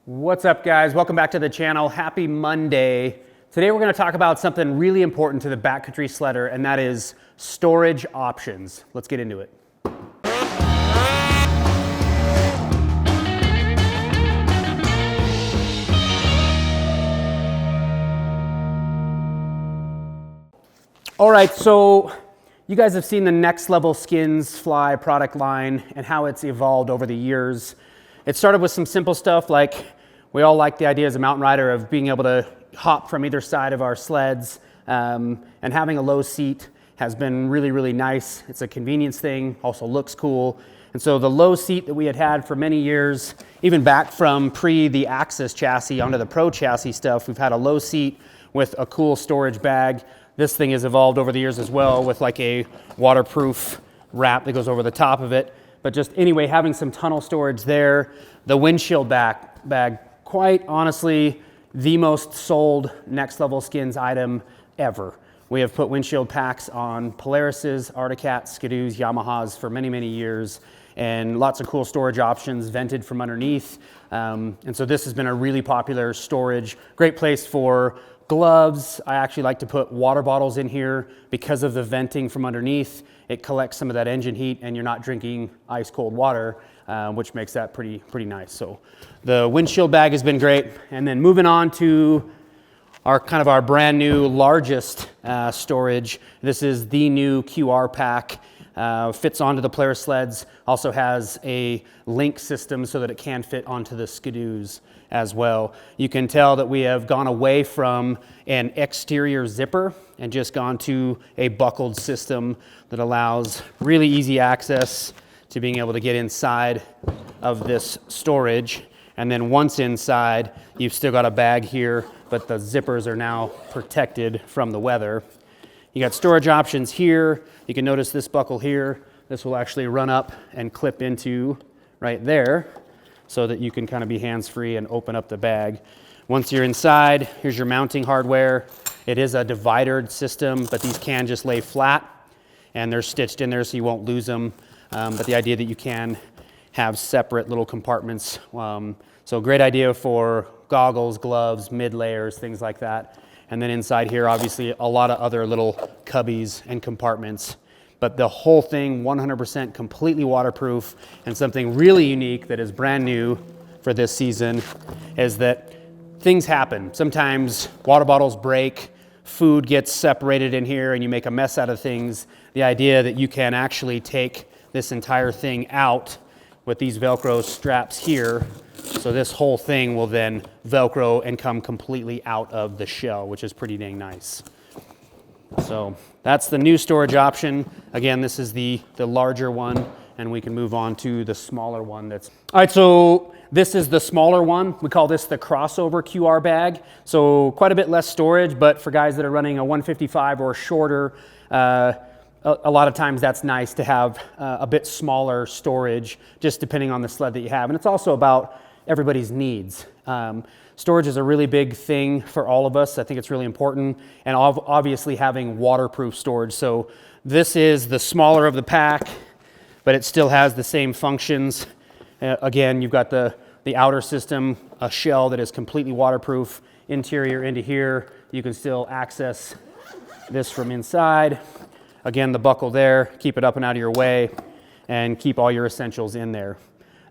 What's up, guys? Welcome back to the channel. Happy Monday. Today we're going to talk about something really important to the backcountry sledder, and that is storage options. Let's get into it. All right, so you guys have seen the Next Level Skinz Fly product line and how it's evolved over the years. It started with some simple stuff like we all like the idea as a mountain rider of being able to hop from either side of our sleds, and having a low seat has been really nice. It's a convenience thing, also looks cool. And so the low seat that we had for many years, even back from pre the Axis chassis onto the Pro chassis stuff, we've had a low seat with a cool storage bag. This thing has evolved over the years as well with like a waterproof wrap that goes over the top of it. But just anyway, having some tunnel storage there. The windshield bag, quite honestly, the most sold Next Level Skinz item ever. We have put windshield packs on Polarises, Arctic Cats, Ski-Doos, Yamahas for many years, and lots of cool storage options vented from underneath. And so this has been a really popular storage, great place for gloves. I actually like to put water bottles in here because of the venting from underneath. It collects some of that engine heat and you're not drinking ice cold water, which makes that pretty nice. So the windshield bag has been great. And then moving on to our brand new largest storage. This is the new QR pack. Fits onto the Polaris sleds, also has a link system so that it can fit onto the Ski-Doos as well. You can tell that we have gone away from an exterior zipper and just gone to a buckled system that allows really easy access to being able to get inside of this storage. And then once inside, you've still got a bag here, but the zippers are now protected from the weather. You got storage options here. You can notice this buckle here. This will actually run up and clip into right there so that you can kind of be hands-free and open up the bag. Once you're inside, here's your mounting hardware. It is a dividered system, but these can just lay flat and they're stitched in there so you won't lose them. But the idea that you can have separate little compartments. So great idea for goggles, gloves, mid layers, things like that. And then inside here, obviously, a lot of other little cubbies and compartments. But the whole thing, 100% completely waterproof. And something really unique that is brand new for this season is that things happen. Sometimes water bottles break, food gets separated in here, and you make a mess out of things. The idea that you can actually take this entire thing out with these Velcro straps here. So this whole thing will then Velcro and come completely out of the shell, which is pretty dang nice. So that's the new storage option. Again, this is the larger one, and we can move on to the smaller one. All right, so this is the smaller one. We call this the crossover QR bag. So quite a bit less storage, but for guys that are running a 155 or shorter, a lot of times that's nice to have a bit smaller storage, just depending on the sled that you have. And it's also about everybody's needs. Storage is a really big thing for all of us. I think it's really important, and obviously having waterproof storage. So this is the smaller of the pack, but it still has the same functions. Again, you've got the outer system, a shell that is completely waterproof. Interior into here, you can still access this from inside. Again, the buckle there, keep it up and out of your way, and keep all your essentials in there.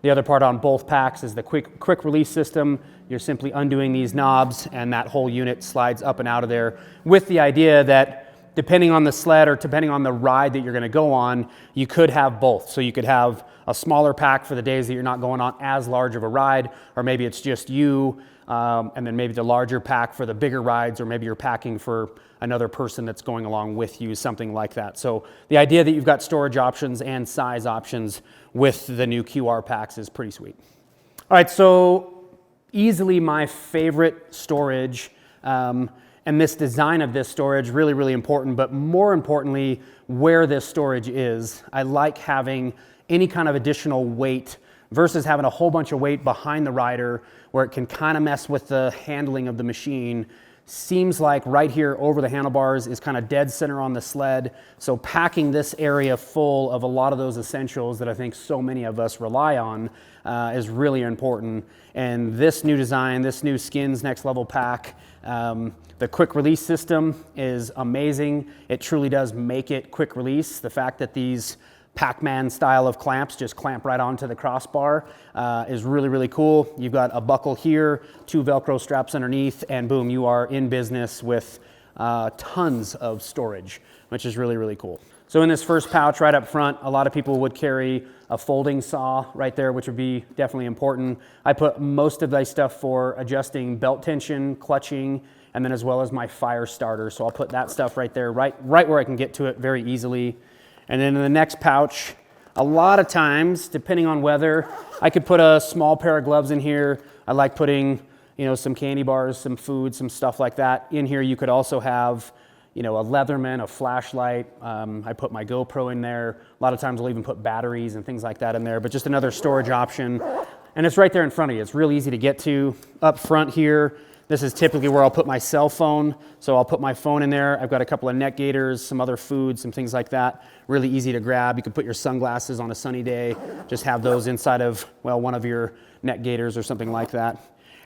The other part on both packs is the quick release system. You're simply undoing these knobs and that whole unit slides up and out of there, with the idea that depending on the sled or depending on the ride that you're gonna go on, you could have both. So you could have a smaller pack for the days that you're not going on as large of a ride, or maybe it's just you, and then maybe the larger pack for the bigger rides, or maybe you're packing for another person that's going along with you, something like that. So the idea that you've got storage options and size options with the new QR packs is pretty sweet. All right, so easily my favorite storage, and this design of this storage, really important, but more importantly, where this storage is. I like having any kind of additional weight versus having a whole bunch of weight behind the rider where it can kind of mess with the handling of the machine. seems like right here over the handlebars is kind of dead center on the sled. So packing this area full of a lot of those essentials that I think so many of us rely on is really important. And this new design, this new Skinz Next Level pack, the quick release system is amazing. It truly does make it quick release. The fact that these Pac-Man style of clamps just clamp right onto the crossbar is really, really cool. You've got a buckle here, 2 Velcro straps underneath, and boom, you are in business with tons of storage, which is really, really cool. So in this first pouch right up front, a lot of people would carry a folding saw right there, which would be definitely important. I put most of my stuff for adjusting belt tension, clutching, and then as well as my fire starter. So I'll put that stuff right there, right where I can get to it very easily. And then in the next pouch, a lot of times, depending on weather, I could put a small pair of gloves in here. I like putting, some candy bars, some food, some stuff like that in here. You could also have, a Leatherman, a flashlight. I put my GoPro in there. A lot of times I'll even put batteries and things like that in there, but just another storage option. And it's right there in front of you. It's real easy to get to. Up front here, this is typically where I'll put my cell phone. So I'll put my phone in there. I've got a couple of neck gaiters, some other food, some things like that. Really easy to grab. You can put your sunglasses on a sunny day. Just have those inside of, one of your neck gaiters or something like that.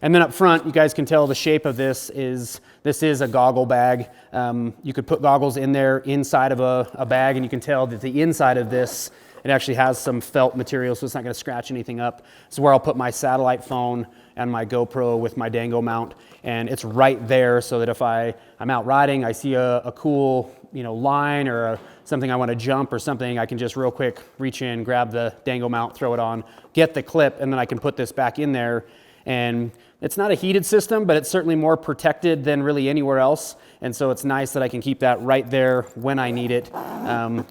And then up front, you guys can tell the shape of this is a goggle bag. You could put goggles in there inside of a bag, and you can tell that the inside of this, it actually has some felt material, so it's not going to scratch anything up. This is where I'll put my satellite phone and my GoPro with my dango mount, and it's right there so that if I'm out riding, I see a cool line or something I want to jump or something, I can just real quick reach in, grab the dango mount, throw it on, get the clip, and then I can put this back in there. And it's not a heated system, but it's certainly more protected than really anywhere else. And so it's nice that I can keep that right there when I need it.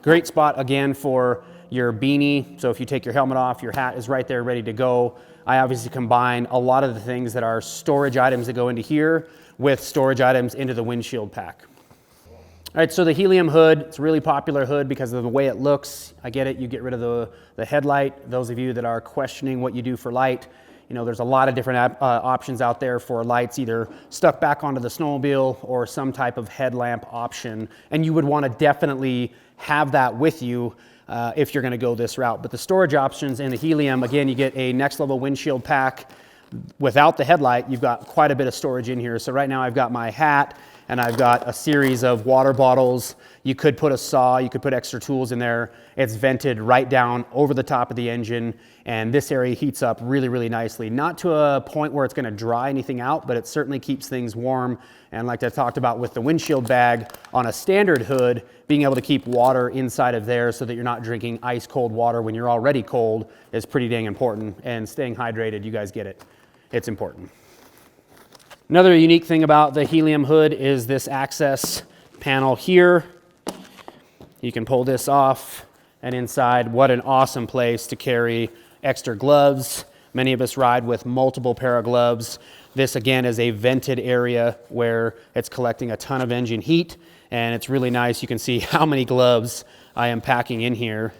Great spot again for your beanie. So if you take your helmet off, your hat is right there ready to go. I obviously combine a lot of the things that are storage items that go into here with storage items into the windshield pack. All right, so the Helium hood, it's a really popular hood because of the way it looks. I get it, you get rid of the headlight. Those of you that are questioning what you do for light, there's a lot of different options out there for lights, either stuck back onto the snowmobile or some type of headlamp option. And you would want to definitely have that with you if you're going to go this route. But the storage options in the Helium, again, you get a Next Level windshield pack. Without the headlight, you've got quite a bit of storage in here. So right now I've got my hat and I've got a series of water bottles. You could put a saw, you could put extra tools in there. It's vented right down over the top of the engine, and this area heats up really, really nicely. Not to a point where it's gonna dry anything out, but it certainly keeps things warm. And like I talked about with the windshield bag on a standard hood, being able to keep water inside of there so that you're not drinking ice cold water when you're already cold is pretty dang important. And staying hydrated, you guys get it. It's important. Another unique thing about the Helium hood is this access panel here. You can pull this off, and inside, what an awesome place to carry extra gloves. Many of us ride with multiple pair of gloves. This again is a vented area where it's collecting a ton of engine heat, and it's really nice. You can see how many gloves I am packing in here.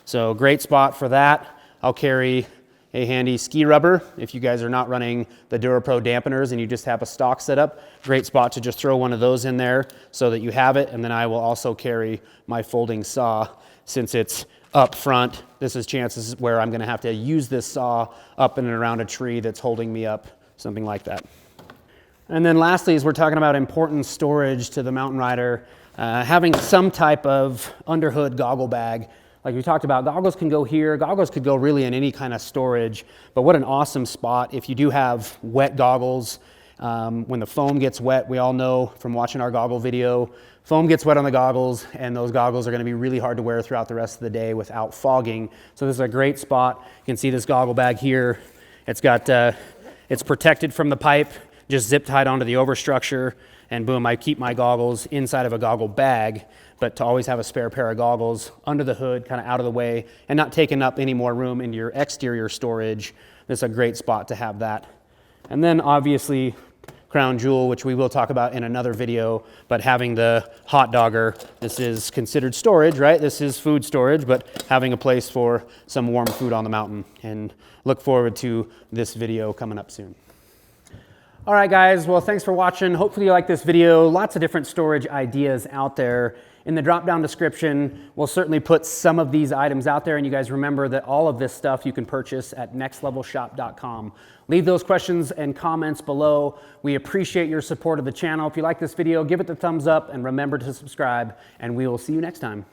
So great spot for that. I'll carry a handy ski rubber. If you guys are not running the DuraPro dampeners and you just have a stock setup, great spot to just throw one of those in there so that you have it. And then I will also carry my folding saw since it's up front. This is chances where I'm gonna have to use this saw up and around a tree that's holding me up, something like that. And then lastly, as we're talking about important storage to the mountain rider, having some type of underhood goggle bag. Like we talked about, goggles can go here. Goggles could go really in any kind of storage, but what an awesome spot if you do have wet goggles. When the foam gets wet, we all know from watching our goggle video, foam gets wet on the goggles, and those goggles are gonna be really hard to wear throughout the rest of the day without fogging. So this is a great spot. You can see this goggle bag here. It's got, it's protected from the pipe, just zip tied onto the overstructure, and boom, I keep my goggles inside of a goggle bag. But to always have a spare pair of goggles under the hood, kind of out of the way, and not taking up any more room in your exterior storage, this is a great spot to have that. And then obviously, crown jewel, which we will talk about in another video, but having the hot dogger, this is considered storage, right? This is food storage, but having a place for some warm food on the mountain. And look forward to this video coming up soon. All right, guys, well, thanks for watching. Hopefully you like this video. Lots of different storage ideas out there. In the drop-down description, we'll certainly put some of these items out there, and you guys remember that all of this stuff you can purchase at nextlevelshop.com. Leave those questions and comments below. We appreciate your support of the channel. If you like this video, give it the thumbs up, and remember to subscribe, and we will see you next time.